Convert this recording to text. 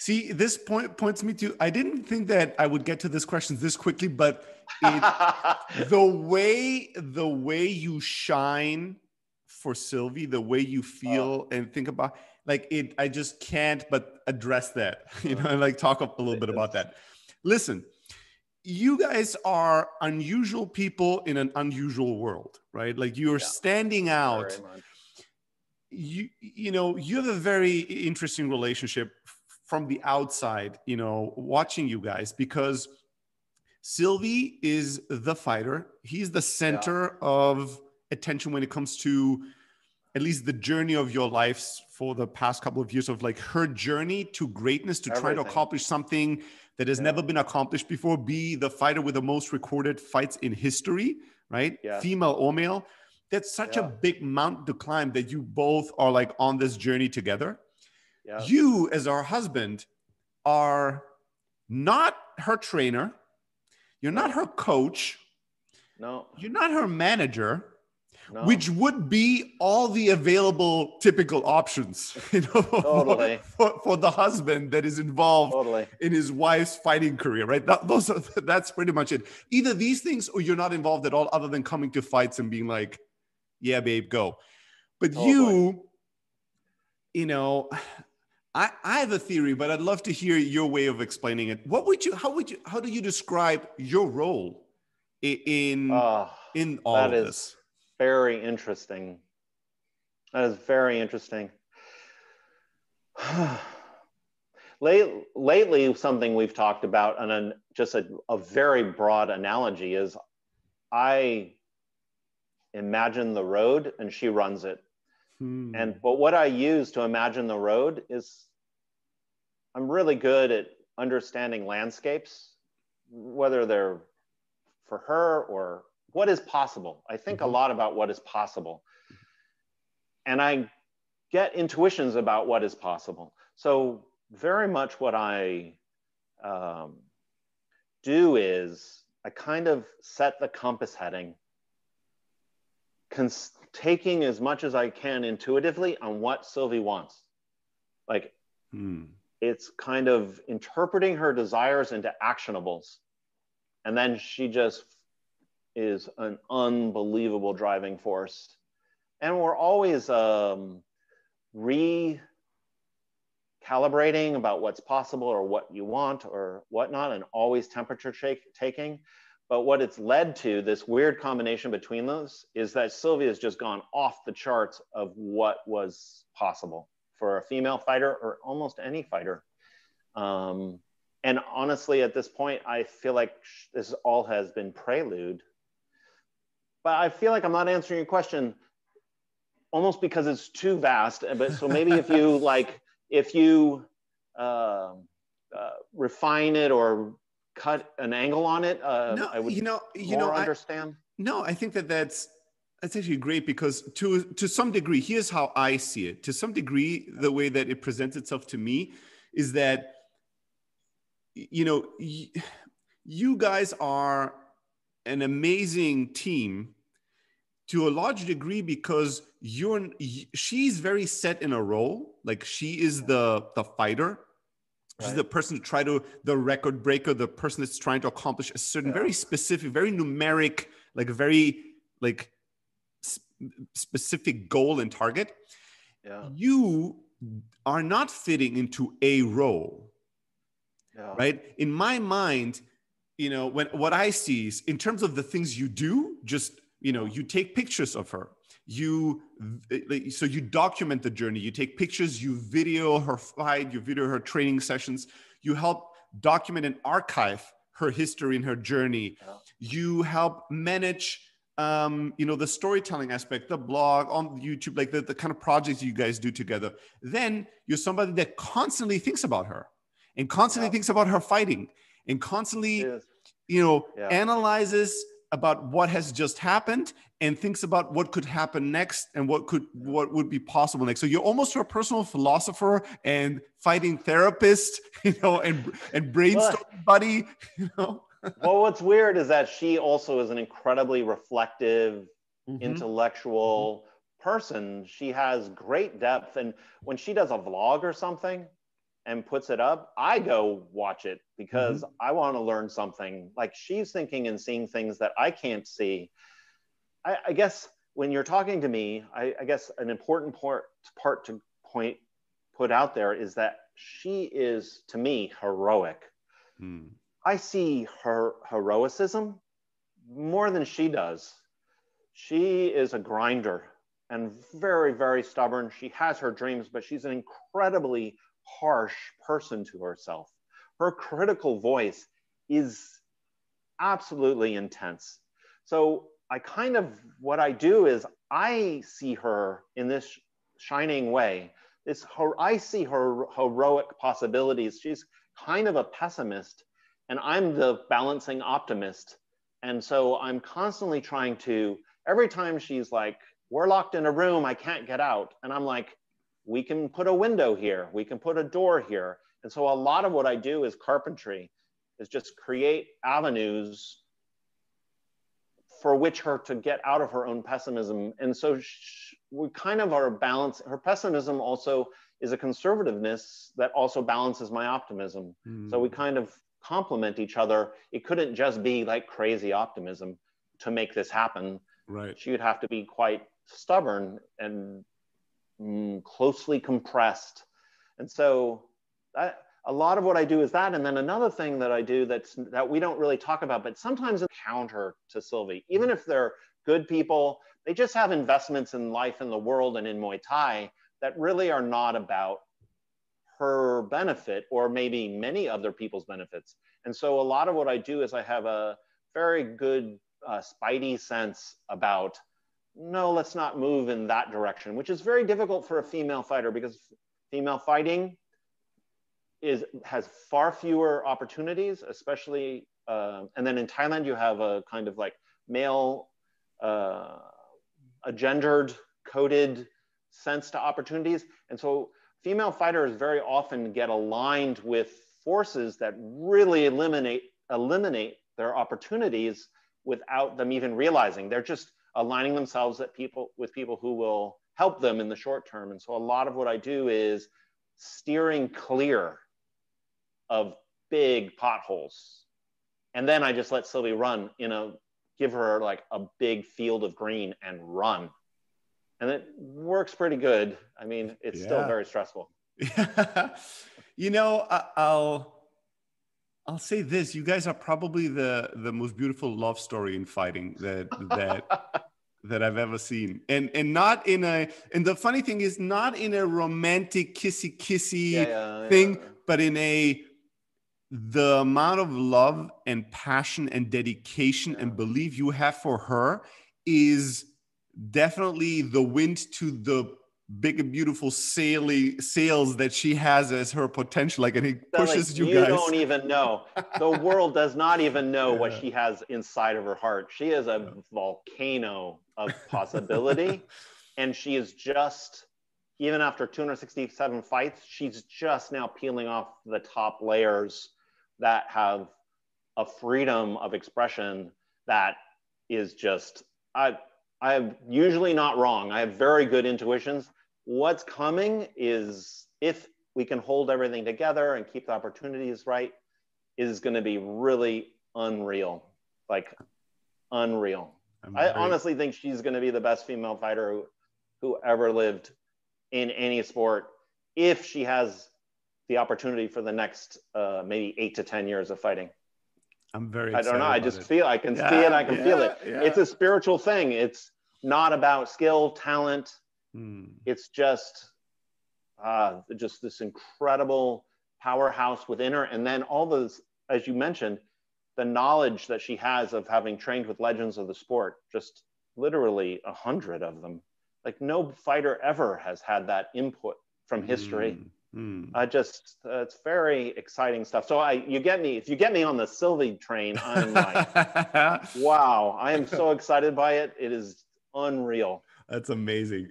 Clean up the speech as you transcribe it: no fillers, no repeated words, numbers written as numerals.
See, this points me to, I didn't think that I would get to this question this quickly, but the way you shine for Sylvie, the way you feel and think about like it, I just can't but address that, and like talk a little bit about that. Listen, you guys are unusual people in an unusual world, right? Like you're standing out. You have a very interesting relationship from the outside, watching you guys, because Sylvie is the fighter. He's the center of attention when it comes to at least the journey of your lives for the past couple of years, of like her journey to greatness, to try to accomplish something that has never been accomplished before, be the fighter with the most recorded fights in history, right? Female or male. That's such a big mountain to climb that you both are like on this journey together. You, as our husband, are not her trainer. You're not her coach. No. You're not her manager. Which would be all the available typical options, for the husband that is involved in his wife's fighting career, right? That's pretty much it. Either these things, or you're not involved at all, other than coming to fights and being like, "Yeah, babe, go." But I have a theory, but I'd love to hear your way of explaining it. How do you describe your role in all of this? Very interesting. That is very interesting. Lately, something we've talked about, and just a very broad analogy, is I imagine the road and she runs it. But what I use to imagine the road is, I'm really good at understanding landscapes, whether they're for her or what is possible. I think a lot about what is possible. And I get intuitions about what is possible. So very much what I do is I kind of set the compass heading, taking as much as I can intuitively on what Sylvie wants. Like, it's kind of interpreting her desires into actionables. And then she just is an unbelievable driving force. And we're always recalibrating about what's possible or what you want or whatnot, and always temperature taking. But what it's led to, this weird combination between those, is that Sylvie has just gone off the charts of what was possible for a female fighter or almost any fighter. And honestly, at this point, I feel like this all has been prelude. But I feel like I'm not answering your question, almost because it's too vast. But so maybe if you refine it or cut an angle on it, I would understand. I think that's actually great, because to some degree, here's how I see it. To some degree, the way that it presents itself to me is that, you guys are an amazing team to a large degree, because she's very set in a role. Like, she is the fighter. She's the person the record breaker, the person that's trying to accomplish a certain very specific, very numeric, like very like specific goal and target. You are not fitting into a role, right? In my mind, what I see is, in terms of the things you do, just, you take pictures of her. So you document the journey. You take pictures, you video her fight, you video her training sessions. You help document and archive her history and her journey. You help manage, the storytelling aspect, the blog, on YouTube, like the kind of projects you guys do together. Then you're somebody that constantly thinks about her and constantly thinks about her fighting and constantly, analyzes about what has just happened and thinks about what could happen next and what would be possible next. So you're almost her personal philosopher and fighting therapist, and brainstorming buddy, Well, what's weird is that she also is an incredibly reflective, intellectual person. She has great depth. And when she does a vlog or something, and puts it up, I go watch it because I want to learn something. Like she's thinking and seeing things that I can't see. I guess when you're talking to me, I guess an important part to put out there is that she is, to me, heroic. I see her heroicism more than she does. She is a grinder and very, very stubborn. She has her dreams, but she's an incredibly harsh person to herself. Her critical voice is absolutely intense. So what I do is I see her in this shining way. I see her heroic possibilities. She's kind of a pessimist, and I'm the balancing optimist. And so I'm constantly trying to, every time she's like, we're locked in a room, I can't get out. And I'm like, we can put a window here, we can put a door here. And so a lot of what I do is carpentry, is just create avenues for which her to get out of her own pessimism. And so we kind of are balanced. Her pessimism also is a conservativeness that also balances my optimism. So we kind of complement each other. It couldn't just be like crazy optimism to make this happen. Right. She would have to be quite stubborn and closely compressed. And so a lot of what I do is that. And then another thing that I do that we don't really talk about, but sometimes it's counter to Sylvie. Even if they're good people, they just have investments in life, in the world, and in Muay Thai that really are not about her benefit or maybe many other people's benefits. And so a lot of what I do is I have a very good spidey sense about, no, let's not move in that direction, which is very difficult for a female fighter because female fighting has far fewer opportunities, especially, and then in Thailand you have a kind of like male, a gendered, coded sense to opportunities. And so female fighters very often get aligned with forces that really eliminate their opportunities without them even realizing. They're just aligning themselves with people who will help them in the short term. And so a lot of what I do is steering clear of big potholes. And then I just let Sylvie run, give her like a big field of green and run. And it works pretty good. I mean, it's still very stressful. I'll say this: you guys are probably the most beautiful love story in fighting that I've ever seen, and not in a. And the funny thing is, not in a romantic kissy thing, but in the amount of love and passion and dedication and belief you have for her is definitely the wind to the big and beautiful sails that she has as her potential. Like, and it pushes you guys. You don't even know. The world does not even know what she has inside of her heart. She is a volcano of possibility. And she is just, even after 267 fights, she's just now peeling off the top layers that have a freedom of expression that is just, I'm usually not wrong. I have very good intuitions. What's coming is, if we can hold everything together and keep the opportunities right, is going to be really unreal, like unreal. I honestly think she's going to be the best female fighter who ever lived in any sport, if she has the opportunity for the next maybe 8 to 10 years of fighting. I'm very excited. I don't know. I just feel, I can see it. I can feel it. Yeah. It's a spiritual thing. It's not about skill, talent. It's just this incredible powerhouse within her. And then all those, as you mentioned, the knowledge that she has of having trained with legends of the sport, just literally 100 of them. Like, no fighter ever has had that input from history. It's very exciting stuff. So if you get me on the Sylvie train, I'm like, wow, I am so excited by it. It is unreal. That's amazing.